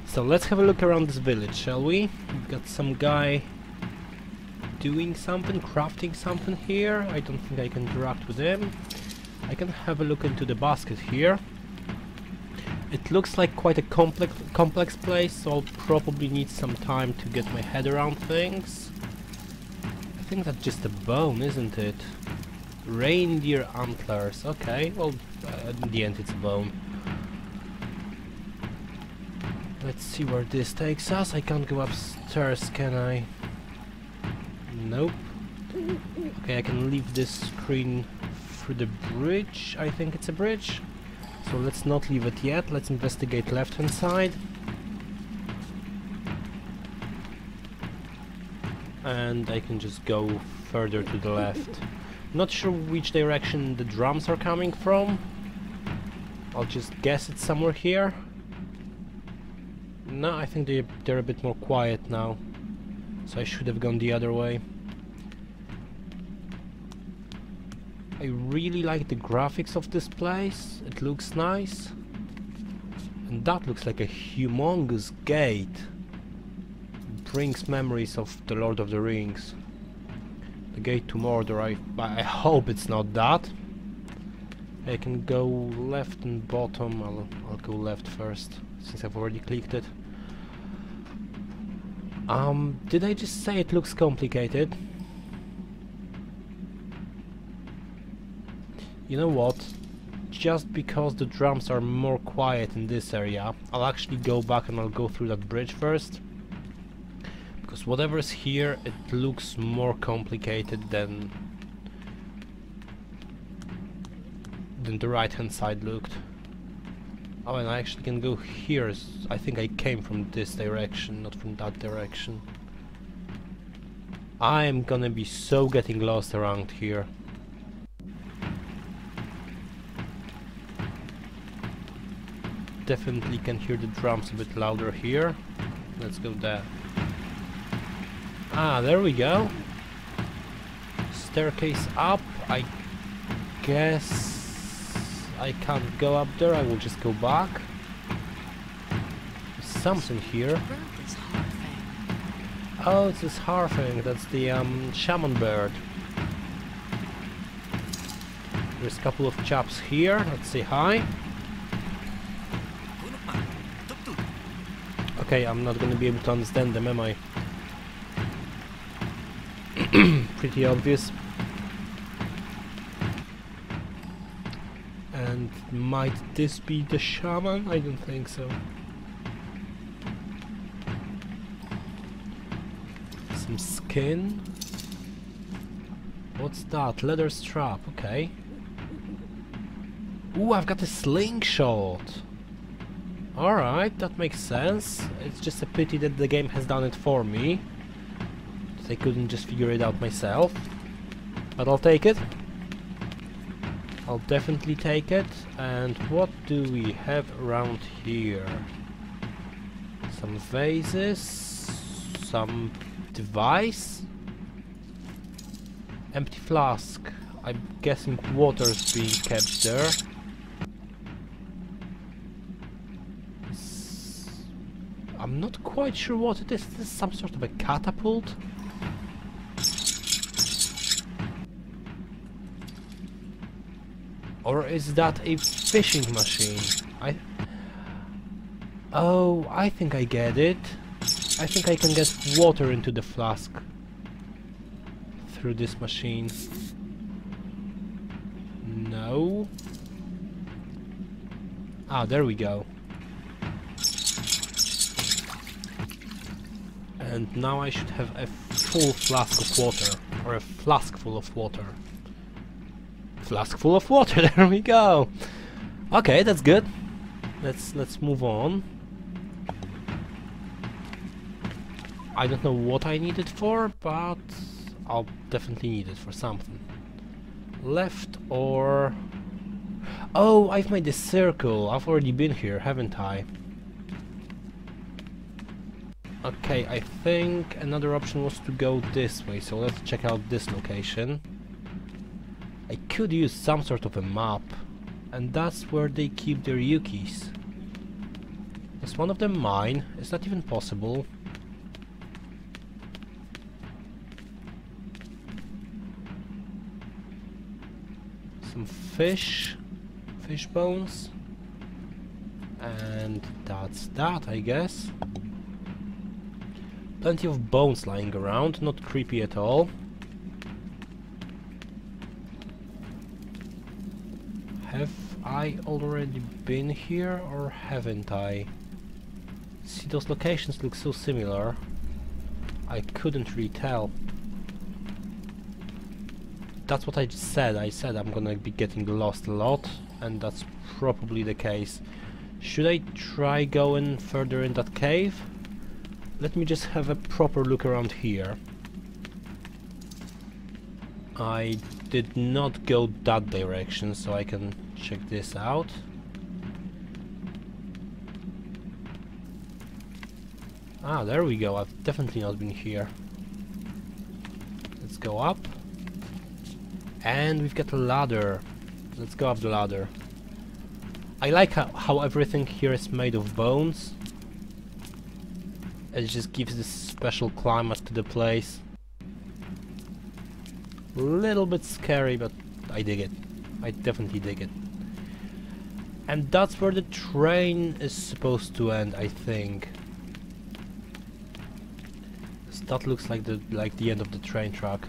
So let's have a look around this village, shall we? We've got some guy doing something, crafting something here. I don't think I can interact with him. I can have a look into the basket here. It looks like quite a complex place, so I'll probably need some time to get my head around things. I think that's just a bone, isn't it? Reindeer antlers. Okay, well, in the end it's a bone. Let's see where this takes us. I can't go upstairs, can I? Nope. Okay, I can leave this screen through the bridge. I think it's a bridge. So let's not leave it yet. Let's investigate left-hand side. And I can just go further to the left. Not sure which direction the drums are coming from. I'll just guess it's somewhere here. No, I think they're a bit more quiet now. So I should have gone the other way. I really like the graphics of this place. It looks nice. And that looks like a humongous gate. It brings memories of the Lord of the Rings. The gate to Mordor, I hope it's not that. I can go left and bottom. I'll go left first, since I've already clicked it. Did I just say it looks complicated? You know what? Just because the drums are more quiet in this area, I'll actually go back and I'll go through that bridge first. Because whatever's here, it looks more complicated than the right hand side looked. Oh, and I actually can go here. I think I came from this direction, not from that direction. I am gonna be so getting lost around here. Definitely can hear the drums a bit louder here. Let's go there. Ah, there we go. Staircase up. I guess I can't go up there. I will just go back. There's something here. Oh, it's this harfing. That's the shaman bird. There's a couple of chaps here. Let's say hi. Okay, I'm not gonna be able to understand them, am I? Pretty obvious. And might this be the shaman? I don't think so. Some skin. What's that? Leather strap, okay. Ooh, I've got a slingshot! Alright, that makes sense. It's just a pity that the game has done it for me. That I couldn't just figure it out myself. But I'll take it. I'll definitely take it. And what do we have around here? Some vases. Some device. Empty flask. I'm guessing water's being kept there. I'm not quite sure what it is. Is this some sort of a catapult? Or is that a fishing machine? Oh, I think I get it. I think I can get water into the flask through this machine. No. Ah, there we go. And now I should have a full flask of water, or a flask full of water. Flask full of water, there we go! Okay, that's good. Let's move on. I don't know what I need it for, but I'll definitely need it for something. Left or... Oh, I've made a circle. I've already been here, haven't I? Okay, I think another option was to go this way, so let's check out this location. I could use some sort of a map, and that's where they keep their yukis. Is one of them mine? Is that even possible? Some fish bones, and that's that, I guess. Plenty of bones lying around, not creepy at all. Have I already been here or haven't I? See, those locations look so similar. I couldn't really tell. That's what I just said. I said I'm gonna be getting lost a lot, and that's probably the case. Should I try going further in that cave? Let me just have a proper look around here. I did not go that direction, so I can check this out. Ah, there we go. I've definitely not been here. Let's go up. And we've got a ladder. Let's go up the ladder. I like how everything here is made of bones. It just gives this special climate to the place. A little bit scary, but I dig it. I definitely dig it. And that's where the train is supposed to end, I think. So that looks like the end of the train track.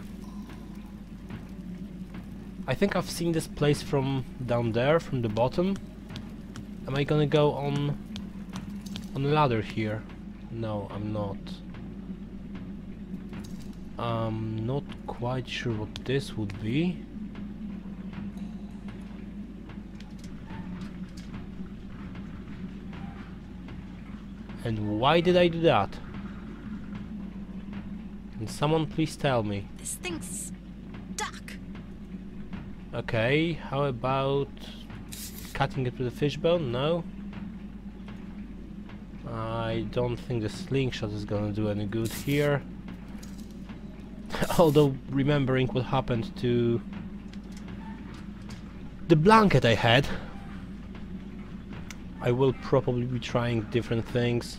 I think I've seen this place from down there, from the bottom. Am I gonna go on a ladder here? No, I'm not. I'm not quite sure what this would be. And why did I do that? Can someone please tell me? This thing's stuck. Okay, how about cutting it with a fishbone? No. I don't think the slingshot is gonna do any good here. Although, remembering what happened to the blanket I had, I will probably be trying different things.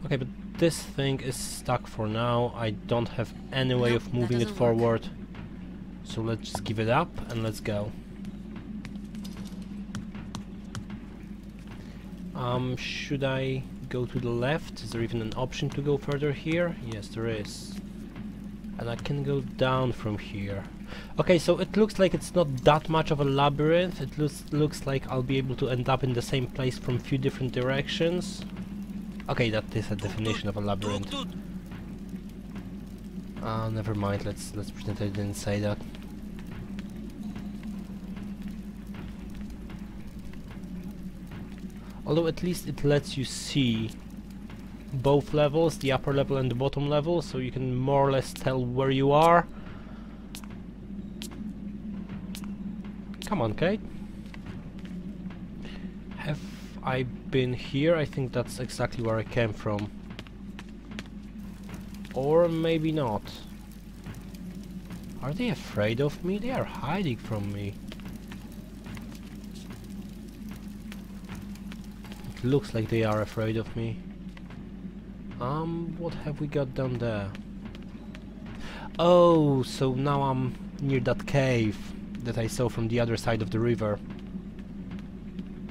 Okay, but this thing is stuck for now. I don't have any way of moving it forward. So let's just give it up and let's go. Should I go to the left? Is there even an option to go further here? Yes, there is. And I can go down from here. Okay, so it looks like it's not that much of a labyrinth. It looks like I'll be able to end up in the same place from a few different directions. Okay, that is a definition of a labyrinth. Never mind. Let's pretend I didn't say that. Although at least it lets you see both levels, the upper level and the bottom level, so you can more or less tell where you are. Come on, Kate. Have I been here? I think that's exactly where I came from. Or maybe not. Are they afraid of me? They are hiding from me. It looks like they are afraid of me. What have we got down there? Oh, so now I'm near that cave that I saw from the other side of the river.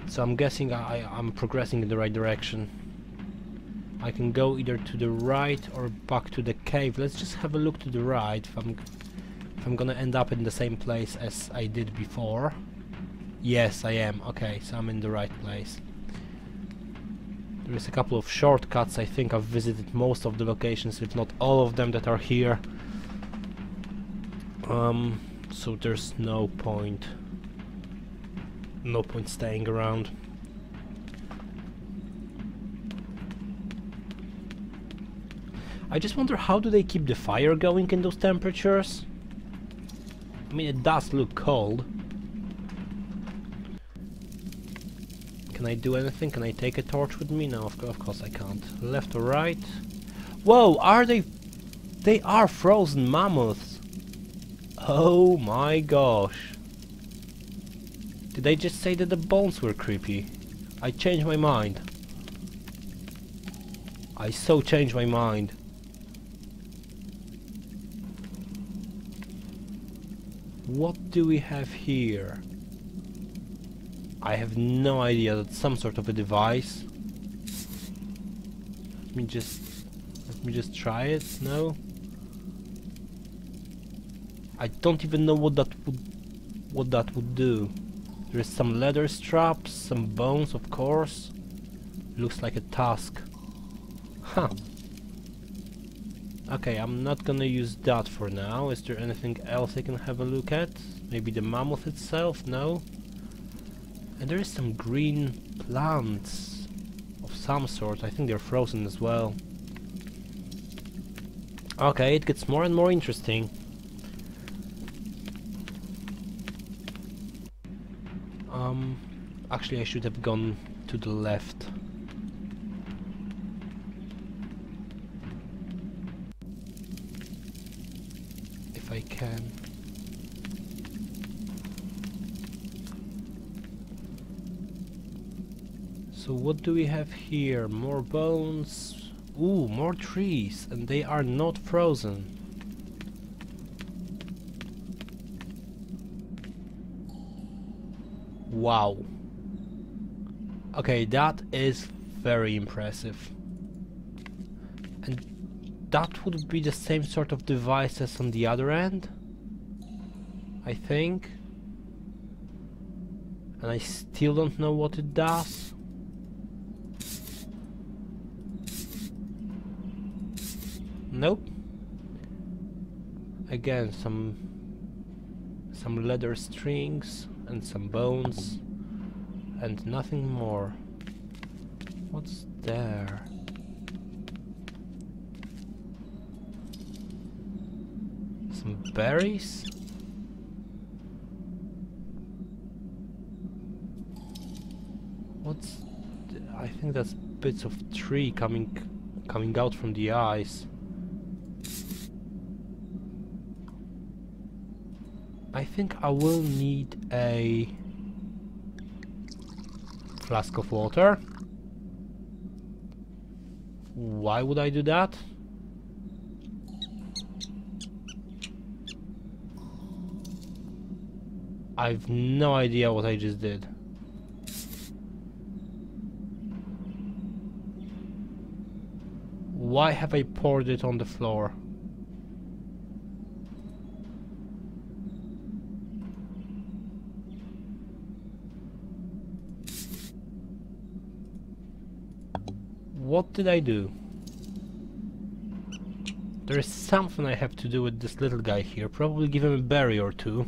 So I'm guessing I'm progressing in the right direction. I can go either to the right or back to the cave. Let's just have a look to the right if I'm gonna end up in the same place as I did before. Yes, I am. Okay, so I'm in the right place. There is a couple of shortcuts. I think I've visited most of the locations, if not all of them that are here. So there's no point staying around. I just wonder, how do they keep the fire going in those temperatures? I mean, it does look cold. Can I do anything? Can I take a torch with me? No, of course I can't. Left or right? Whoa, are they... They are frozen mammoths! Oh my gosh! Did I just say that the bones were creepy? I changed my mind. I so changed my mind. What do we have here? I have no idea. That's some sort of a device. Let me just try it. No. I don't even know what that would do. There is some leather straps, some bones, of course. Looks like a tusk. Huh. Okay, I'm not gonna use that for now. Is there anything else I can have a look at? Maybe the mammoth itself? No. And there is some green plants of some sort. I think they're frozen as well. Okay, it gets more and more interesting. Actually I should have gone to the left. If I can. So what do we have here? More bones. Ooh, more trees, and they are not frozen. Wow. Okay, that is very impressive. And that would be the same sort of device as on the other end, I think. And I still don't know what it does. Nope. Again, some leather strings and some bones and nothing more. What's there? Some berries? What's I think that's bits of tree coming out from the eyes. I think I will need a flask of water. Why would I do that? I've no idea what I just did. Why have I poured it on the floor? What did I do? There is something I have to do with this little guy here. Probably give him a berry or two.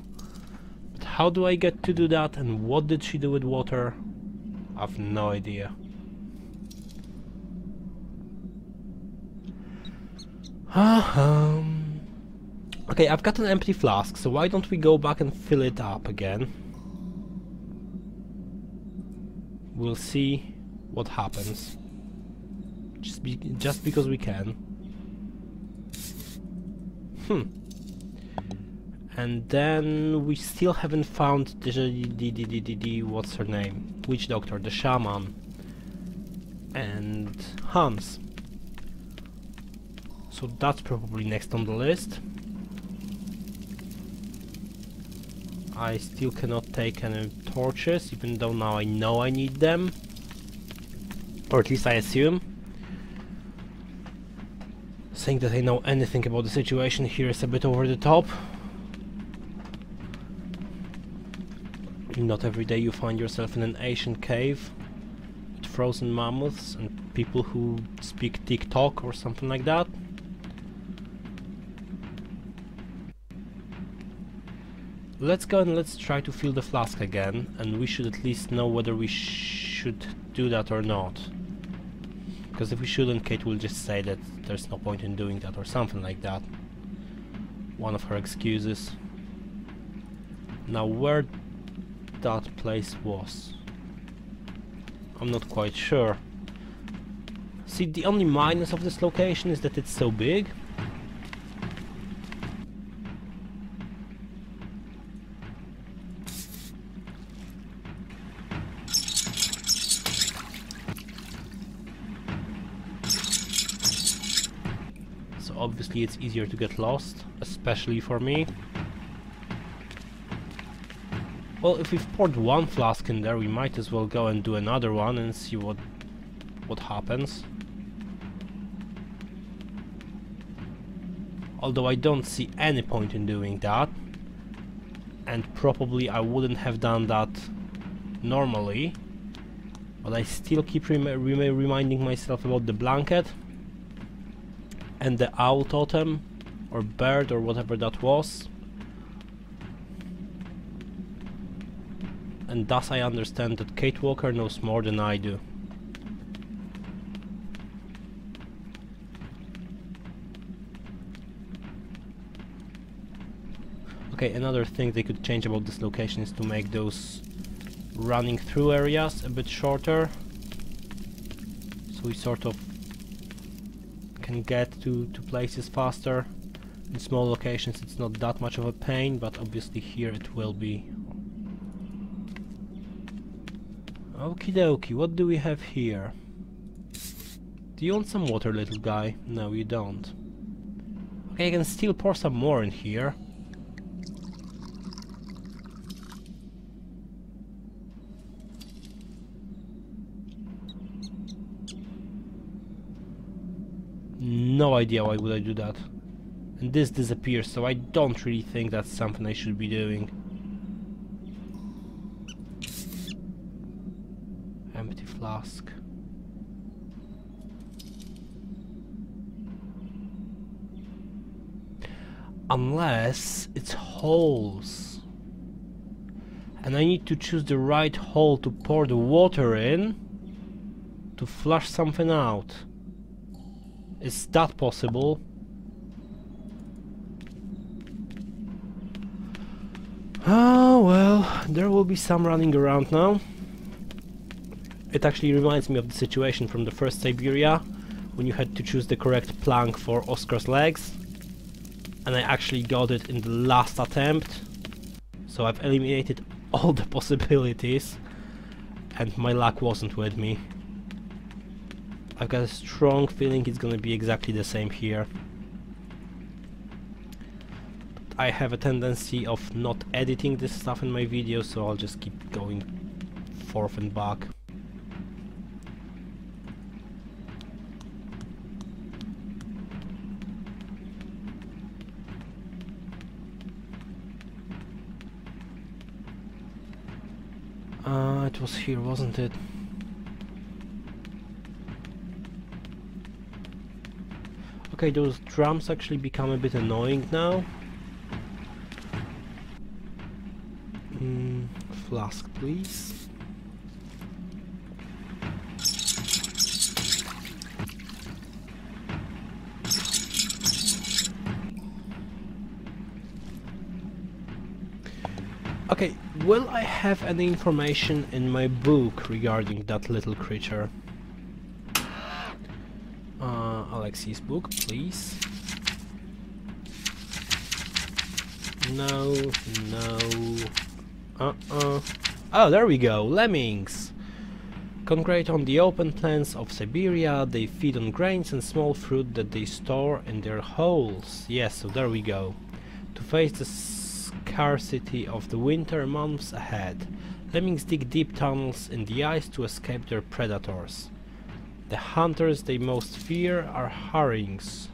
But how do I get to do that, and what did she do with water? I've no idea. Okay, I've got an empty flask, so why don't we go back and fill it up again? We'll see what happens. Just because we can. And then we still haven't found the what's her name? Witch doctor, the shaman, and Hans. So that's probably next on the list. I still cannot take any torches, even though now I know I need them. Or at least I assume. Saying that I know anything about the situation here is a bit over the top. Not every day you find yourself in an ancient cave with frozen mammoths and people who speak TikTok or something like that. Let's go and let's try to fill the flask again, and we should at least know whether we should do that or not. Because if we shouldn't, Kate will just say that there's no point in doing that or something like that. One of her excuses. Now where that place was, I'm not quite sure. See, the only minus of this location is that it's so big. obviously it's easier to get lost, especially for me. Well, if we've poured one flask in there, we might as well go and do another one and see what happens. Although I don't see any point in doing that, and probably I wouldn't have done that normally, but I still keep reminding myself about the blanket and the owl totem or bird or whatever that was, and thus I understand that Kate Walker knows more than I do. Okay, another thing they could change about this location is to make those running through areas a bit shorter, so we sort of can get to places faster. In small locations it's not that much of a pain, but obviously here it will be. Okie dokie, what do we have here? Do you want some water, little guy? No, you don't. Okay, I can still pour some more in here. No idea why would I do that. And this disappears, so I don't really think that's something I should be doing. Empty flask. Unless it's holes. And I need to choose the right hole to pour the water in to flush something out. Is that possible? Oh well, there will be some running around now. It actually reminds me of the situation from the first Syberia, when you had to choose the correct plank for Oscar's legs. And I actually got it in the last attempt. So I've eliminated all the possibilities, and my luck wasn't with me. I've got a strong feeling it's gonna be exactly the same here. But I have a tendency of not editing this stuff in my videos, so I'll just keep going forth and back. It was here, wasn't it? Okay, those drums actually become a bit annoying now. Flask, please. Okay, will I have any information in my book regarding that little creature? Alexi's book, please. No, no. Oh, there we go, lemmings! Congregate on the open plains of Syberia. They feed on grains and small fruit that they store in their holes. Yes, so there we go. To face the scarcity of the winter months ahead, lemmings dig deep tunnels in the ice to escape their predators. The hunters they most fear are harfangs,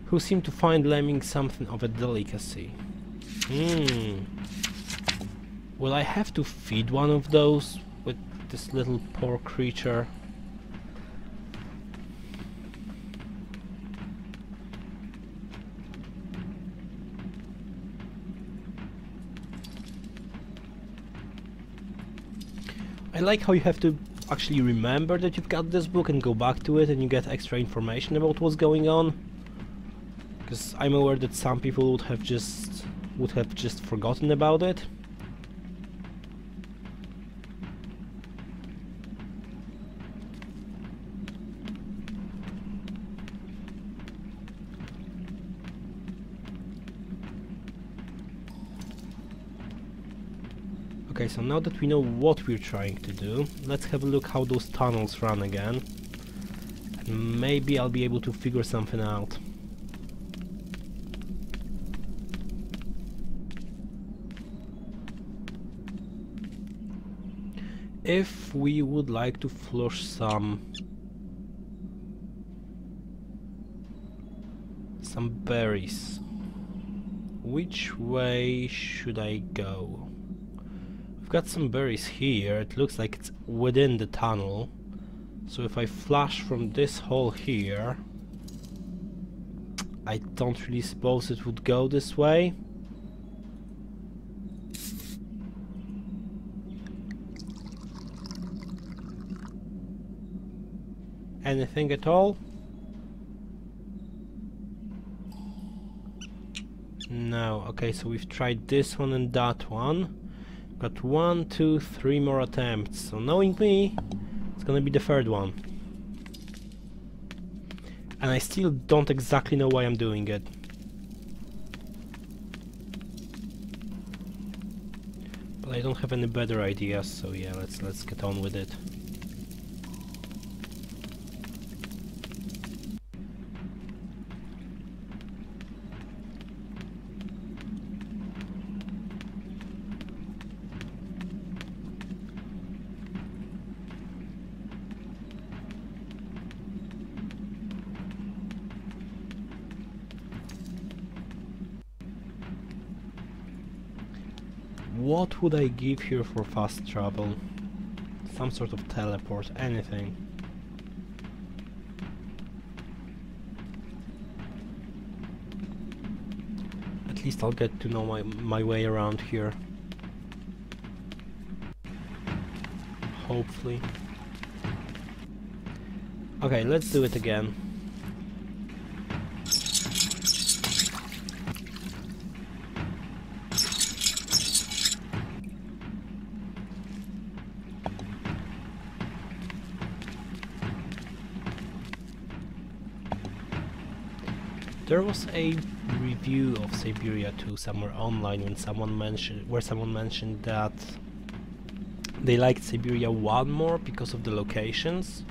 who seem to find lemmings something of a delicacy. Will I have to feed one of those with this little poor creature? I like how you have to actually remember that you've got this book and go back to it and you get extra information about what's going on. Because I'm aware that some people would have just forgotten about it. Okay, so now that we know what we're trying to do, let's have a look how those tunnels run again. Maybe I'll be able to figure something out. If we would like to flush some berries, which way should I go? We've got some berries here. It looks like it's within the tunnel. So if I flush from this hole here, I don't really suppose it would go this way. Anything at all? No. Okay, so we've tried this one and that one. Got 1, 2, 3 more attempts. So knowing me, it's gonna be the third one. And I still don't exactly know why I'm doing it. But I don't have any better ideas, so yeah, let's get on with it. What would I give here for fast travel? Some sort of teleport, anything. At least I'll get to know my way around here. Hopefully. Okay, let's do it again. There was a review of Syberia 2 somewhere online when someone mentioned that they liked Syberia 1 more because of the locations,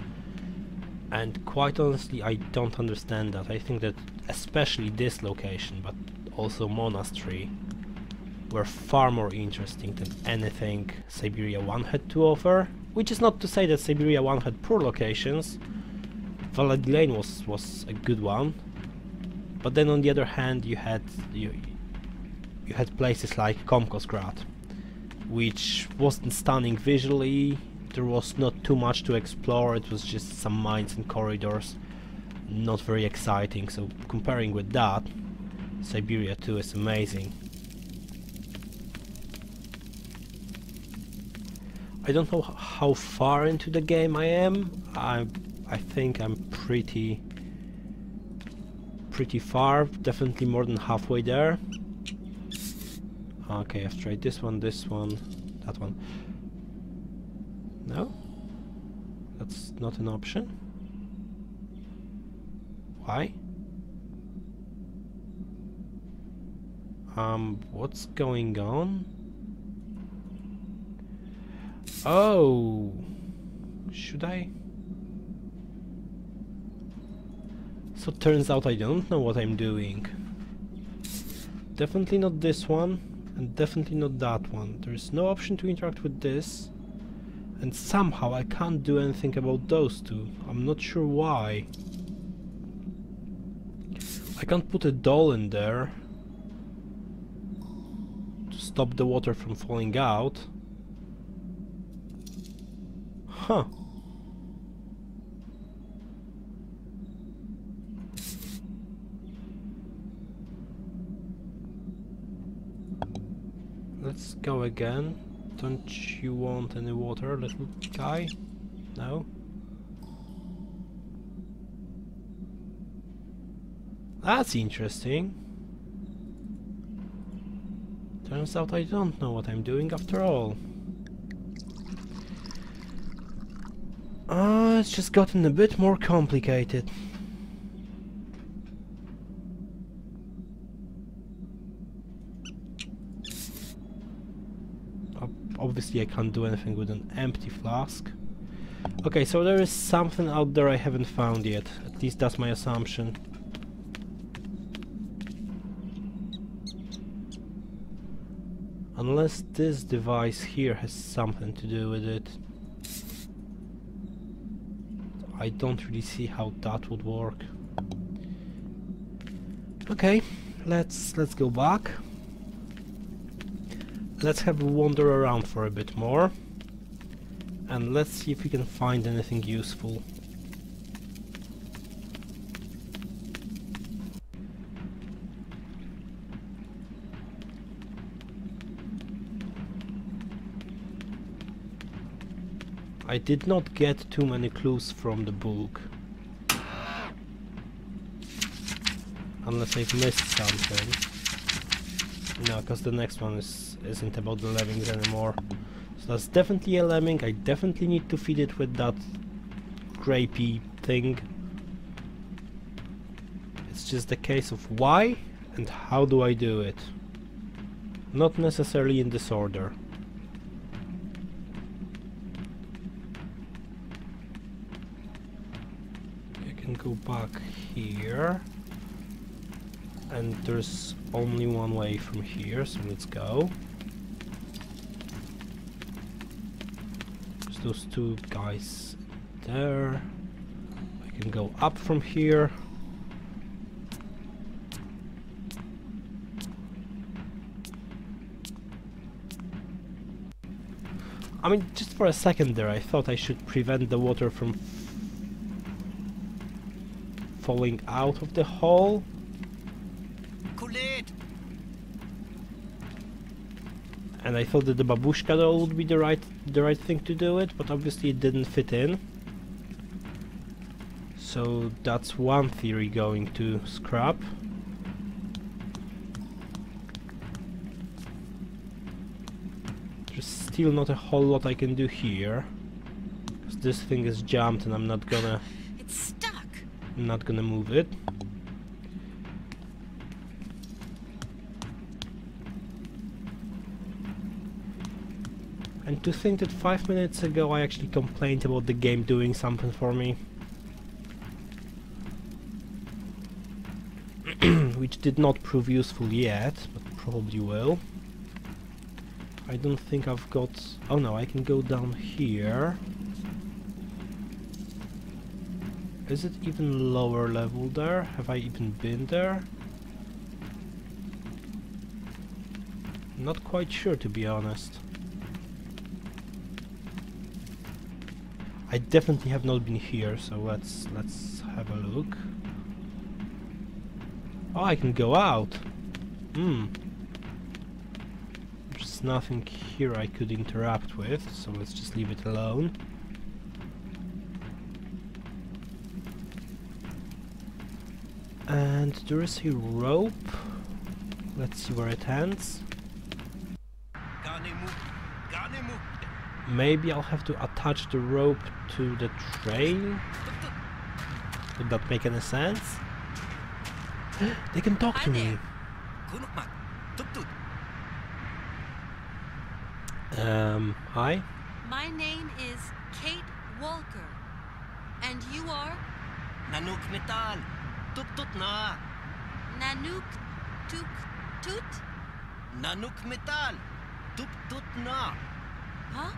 and quite honestly I don't understand that. I think that especially this location, but also Monastery, were far more interesting than anything Syberia 1 had to offer, which is not to say that Syberia 1 had poor locations. Valad Lane was a good one. But then on the other hand, you had places like Komkosgrad, which wasn't stunning visually. There was not too much to explore. It was just some mines and corridors, not very exciting. So comparing with that, Syberia 2 is amazing. I don't know how far into the game I am. I think I'm pretty far, definitely more than halfway there. Okay, I've tried this one, that one. No? That's not an option. Why? What's going on? Oh! Should I? So turns out I don't know what I'm doing. Definitely not this one, and definitely not that one. There's no option to interact with this, and somehow I can't do anything about those two. I'm not sure why. I can't put a doll in there to stop the water from falling out. Huh. Let's go again. Don't you want any water, little guy? No? That's interesting. Turns out I don't know what I'm doing after all. It's just gotten a bit more complicated. Obviously I can't do anything with an empty flask. Okay, so there is something out there I haven't found yet. At least that's my assumption. Unless this device here has something to do with it. I don't really see how that would work. Okay, let's go back. Let's have a wander around for a bit more. And let's see if we can find anything useful. I did not get too many clues from the book. Unless I've missed something. No, because the next one isn't about the lemmings anymore. So that's definitely a lemming. I definitely need to feed it with that grapey thing. It's just a case of why and how do I do it. Not necessarily in this order. Go back here, and there's only one way from here, so let's go. There's those two guys there. I can go up from here. I mean, just for a second there I thought I should prevent the water from falling out of the hole. And I thought that the babushka doll would be the right thing to do it, but obviously it didn't fit in. So that's one theory going to scrap. There's still not a whole lot I can do here, because this thing is jammed and I'm not gonna move it. And to think that 5 minutes ago I actually complained about the game doing something for me. Which did not prove useful yet, but probably will. I don't think I've got... Oh no, I can go down here. Is it even lower level there? Have I even been there? Not quite sure, to be honest. I definitely have not been here, so let's have a look. Oh, I can go out. There's nothing here I could interact with, so let's just leave it alone. And there is a rope. Let's see where it ends. Maybe I'll have to attach the rope to the train? Would that make any sense? They can talk to me. Hi? My name is Kate Walker. And you are? Nanook Metal. Tut tut na. Nanook Tuk Toot? Nanook Metal. Tut tut na. Huh?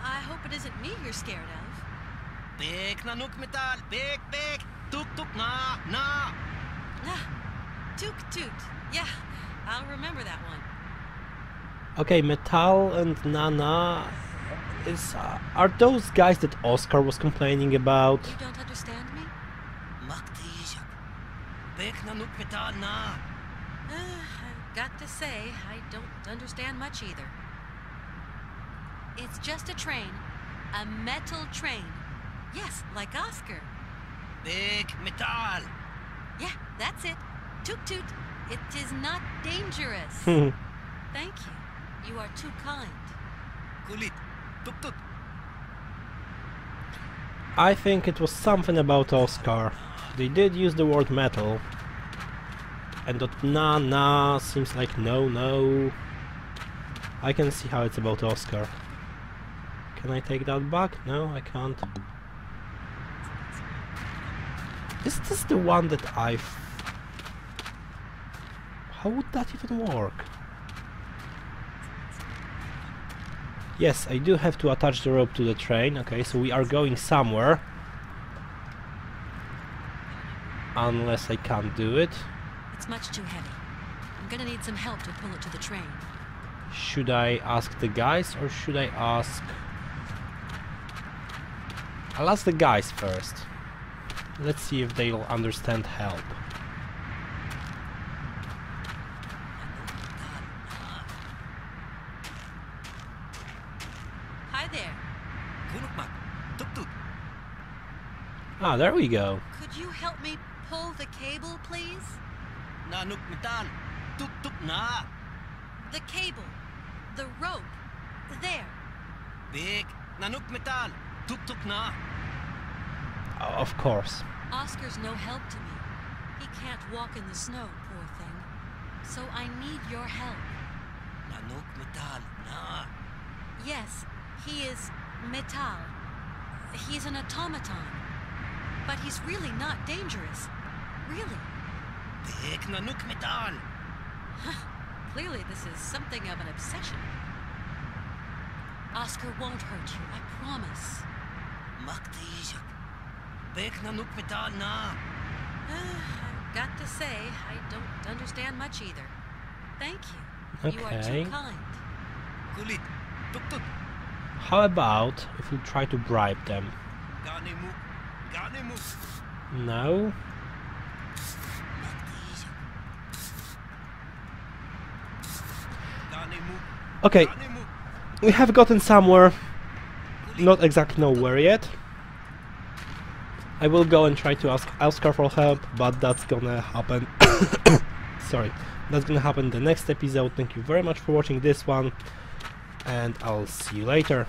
I hope it isn't me you're scared of. Big Nanook Metal. Big. Tuk tuk na. Na. Ah, Tuk Toot. Yeah, I'll remember that one. Okay, Metal and Nana are those guys that Oscar was complaining about? You don't understand me? Big Nanook Metal na. I've got to say, I don't understand much either. It's just a train. A metal train. Yes, like Oscar. Big Metal. Yeah, that's it. Toot toot. It is not dangerous. Thank you. You are too kind. Kulit. Tuk tut. I think it was something about Oscar. They did use the word metal. And that na seems like no. I can see how it's about Oscar. Can I take that back? No, I can't. Is this the one that How would that even work? Yes, I do have to attach the rope to the train. Okay, so we are going somewhere. Unless I can't do it. It's much too heavy. I'm gonna need some help to pull it to the train. Should I ask the guys or should I ask... I'll ask the guys first. Let's see if they'll understand help. Hi there. Ah, there we go. Could you help me pull the cable, please? Nanuk metal. Tuk tuk na. The cable. The rope. There. Big. Nanuk metal. Tuk tuk na. Oh, of course. Oscar's no help to me. He can't walk in the snow, poor thing. So I need your help. Nanuk metal. Na. Yes, he is metal. He's an automaton. But he's really not dangerous. Really. Big nanuk metal. Clearly this is something of an obsession. Oscar won't hurt you, I promise. Maktijak. Big nanuk metal na. I've got to say, I don't understand much either. Thank you. You are Okay. too kind. Kulit. Tuk tuk. How about if we try to bribe them? Ganemu. Ganemu. No? Maktijak. Ganemu. Okay, Ganemu. we have gotten somewhere. Not exactly know where yet. I will go and try to ask Oscar for help, but that's gonna happen. Sorry, that's gonna happen in the next episode. Thank you very much for watching this one, and I'll see you later.